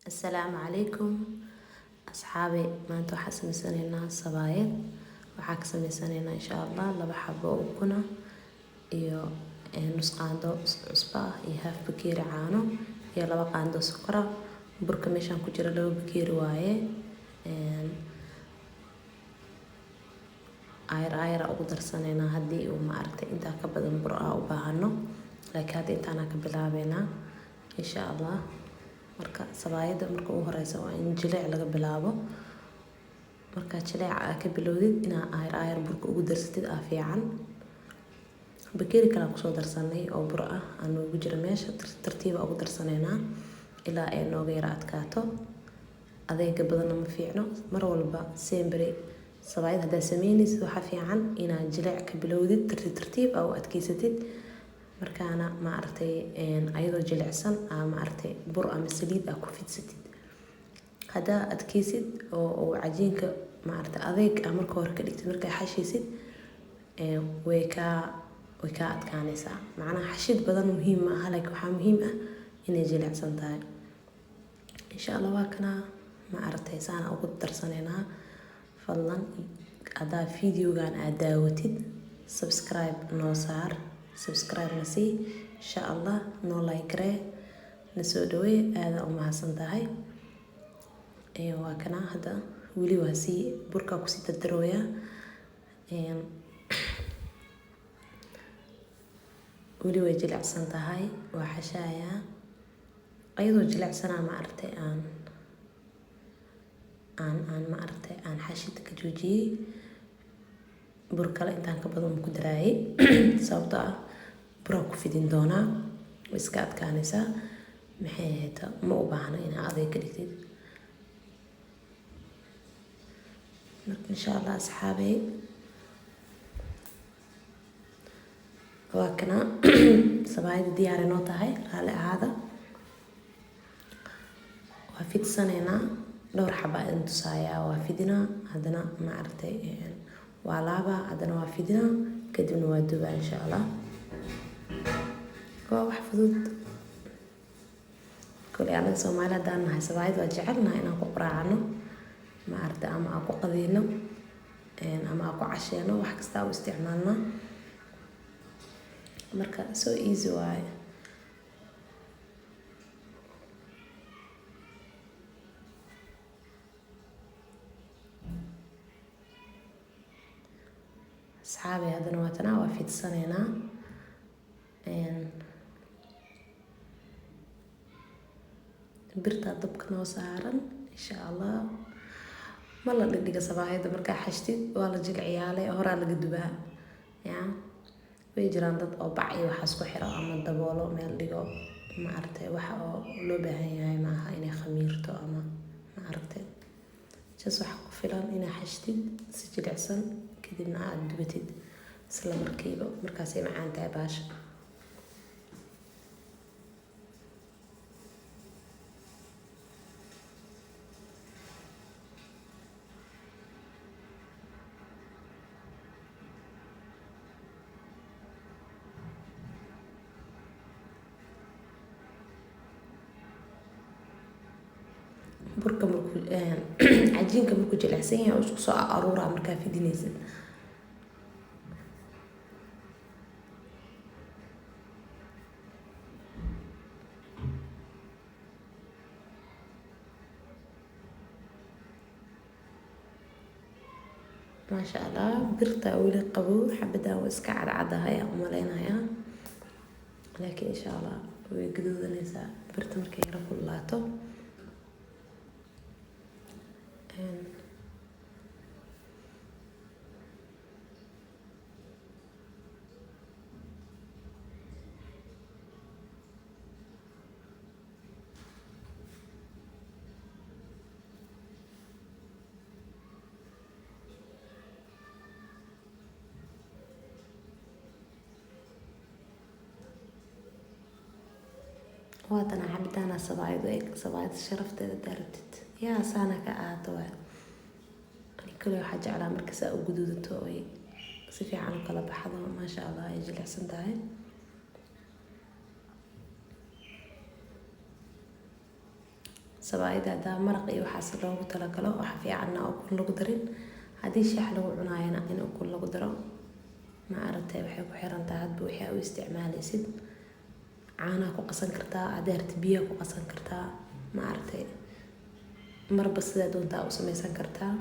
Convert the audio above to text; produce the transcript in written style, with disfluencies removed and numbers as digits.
السلام عليكم أصحابي. ما أنتوا حسمسانينا صبايد وحاك سميسانينا إن شاء الله لبا حبة وكنا iyo nus qaando cusba ah iyo half bakeeri caano iyo 2 qaando sokora. burka meeshan ku jira 2 bakeeri waaye. ayr ugu darsanayna haddii uu ma aragtay inta ka badan bur ah u baahano, laakiin hadda intaana ka bilaabeynaa insha Allah. marka sabaayada marka ugu horeysa waa in jileec laga bilaabo. marka jileec ka bilowdid ina ayr burka ugu darsatid fiican. bakeeri kala ku soo darsanay oo bur ah aan ugu jira meesha tartiib ugu darsanayna ilaa ay nooga yara adkaato. adeega badan ma fiicno, mar walba sempre sabaayada hada sameynaysid waxa fiican ina jileec ka bilowdid tartiib oo adkeysatid. markaana ma aragtay ayadoo jilicsan ma aragtay bur ama saliid ku fidsatid. hada adkeysid oo cajiinka ma aragtay adeeg marka hore ka dhigtid marka xashaysid way ka adkaanaysaa. macnaha xashid badan muhiim ma aha, laakiin waxa muhiim ah inay jilicsan tahay. insha Allah waa kana ma aragtay saan ugu darsanayna. fadlan hada videogan aad daawatid subscribe noo saar, subscribe nasi insha Allah noo like re nasoo dhaweey aad u mahadsan tahay. waa kana hada wili waa si burka ku sii dardarooya. wili way jilicsan tahay waa xashaaya ayadoo jilicsan ma aragtay aan ma aragtay aan xashid ka joojiyay. bur kale intaan ka badan ku daraayay sababtoo ah bur ku fidin doona iska adkaanaysa. maxay hayta ma u baahna in adeeg ka dhigtid. marka insha Allah asxaabay waa kana sabaayada diyaar inoo tahay. raali ahaada waa fidsanayna dhowr xaba in tusaaya waa fidina hadana ma aragtay waa laaba hadana waa fidina kadibna waa duba insha Allah. waa wax fudud kulli anaga Soomaaliya hadaan nahay sabaayad waa jecelnahay inaan ku quraacno ma aragtay ama aan ku qadeyno ama aan ku casheeno wax kasta oo isticmaalna. marka so easy waaye. asxaabi hadana waa fidsanayna. birta dabka noo saaran insha Allah. ma la dhigdhiga sabaayada marka xashtid waa la jilciyaalay hore laga dubaa. way jiraan dad oo bac iyo waxa isku xiro ama daboolo meel dhigo ma aragtay waxa oo loo baahan yahay ma aha inay khamiirto ama ma aragtay just waxa ku filan inaa xashtid si jilicsan kadibna aad dubatid isla markiiba markaas ay macaan tahay baasha. burka markuu cajiinka markuu jilicsan yahay oo isku soo aruura markaa fidinaysid. maasha Allah birta wili qabow xabada waa iska cadcadahay u maleynaya, laakiin insha Allah way gaduudanaysaa birta markay yara kululaato. waatana cabitaana sabaayad sharafteeda daartid yaa saana ka aato waa kale waxa jeclaa marka saa u guduudato ay si fiican u kala baxdo. maasha Allah ay jilicsan tahay. sabaayada hadaa maraq iyo waxaas loogu talagalo waxa fiicanna ukun lagu darin. haddii shaah lagu cunaayana in ukun lagu daro ma aragtay waxay ku xiran tahay hadba wixii aad u isticmaalaysid. caanaha ku qasan kartaa, haddii rabtid biyaha ku qasan kartaa, ma aragtay marba sidaa doontaa u samaysan kartaa.